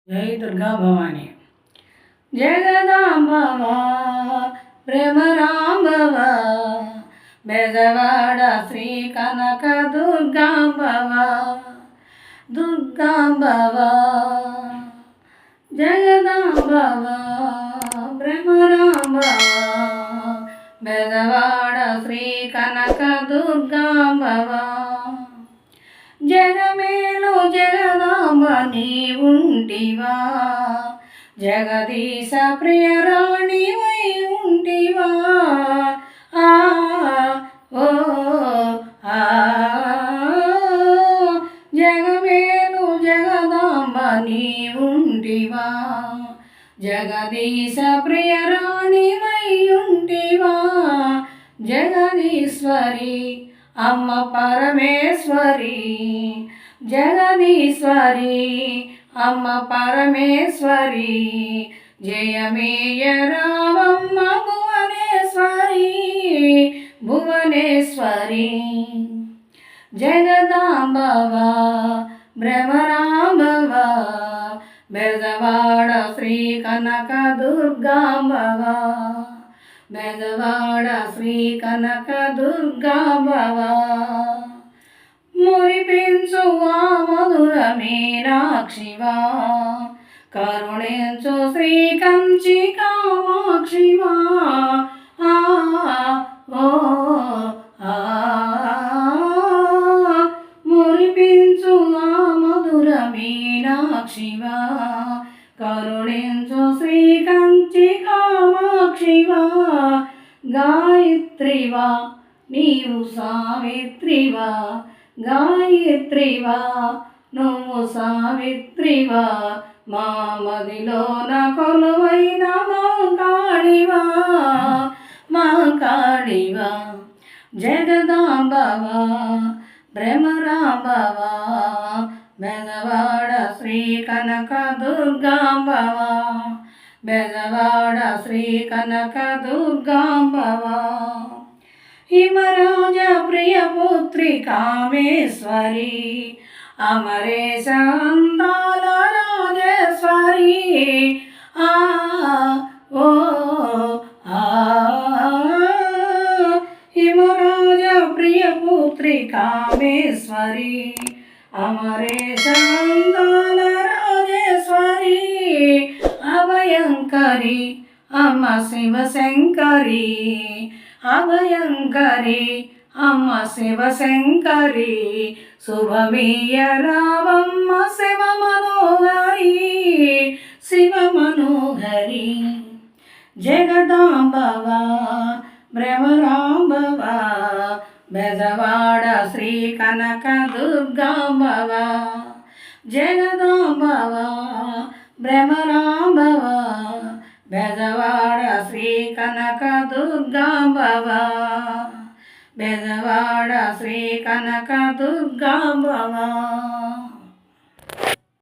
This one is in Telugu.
జై దుర్గా భవాని. జగదాంబవా భ్రమరాంబవా బెజవాడ శ్రీ కనక దుర్గాంబవా దుర్గాంబవా జగదాంబవా భ్రమరాంబవా బెజవాడ శ్రీ కనక దుర్గాంబవా జగమేలు జగదాంబ నీవుంటివా జగదీశ ప్రియరాణివై ఉంటివా ఆ ఓ ఆ జగమేలు జగదాంబ నీవుంటివా జగదీశ ప్రియరాణివై ఉంటివా జగదీశ్వరి అమ్మ పరమేశ్వరి జగదీశ్వరి అమ్మ పరమేశ్వరి జయమేయ రామమ్మ భువనేశ్వరి భువనేశ్వరి జగదాంబవా భ్రమరాంబవా బెజవాడ శ్రీ కనక దుర్గాంబవా బెజవాడ శ్రీ కనక దుర్గాంబవా మురిపించు ఆ మధుర మీనాక్షివా కరుణించు శ్రీ కంచి కామాక్షివా ఆ ఓ ఆ మురిపించు ఆ మధుర మీనాక్షివా కరుణించు శ్రీ కంచి కామాక్షివా గాయత్రివా నీవు సావిత్రివా గాయత్రివా నువ్వు సావిత్రివా మా మదిలోన కొలువైన మా కాళివా జగదాంబవా భ్రమరాంబవా బెజవాడ శ్రీ కనక దుర్గాంబవా బెజవాడ శ్రీ కనక దుర్గాంబవా హిమరాజ ప్రియపుత్రి కామేశ్వరి అమరేశ అందాల రాజేశ్వరి ఆ ఓ ఆ హిమరాజ ప్రియపుత్రి కామేశ్వరి అమరేశ అందాల రాజేశ్వరి అభయంకరి అమ్మ శివశంకరి అభయంకరి అమ్మ శివశంకరి శుభమీయ రావమ్మ శివమనోహరి జగదాంబవా భ్రమరాంబవా బెజవాడ శ్రీ కనక దుర్గాంబవా జగదాంబవా భ్రమరాంబవా బెజవాడ శ్రీ కనక దుర్గాంబవా బెజవాడ శ్రీ కనక దుర్గాంబవా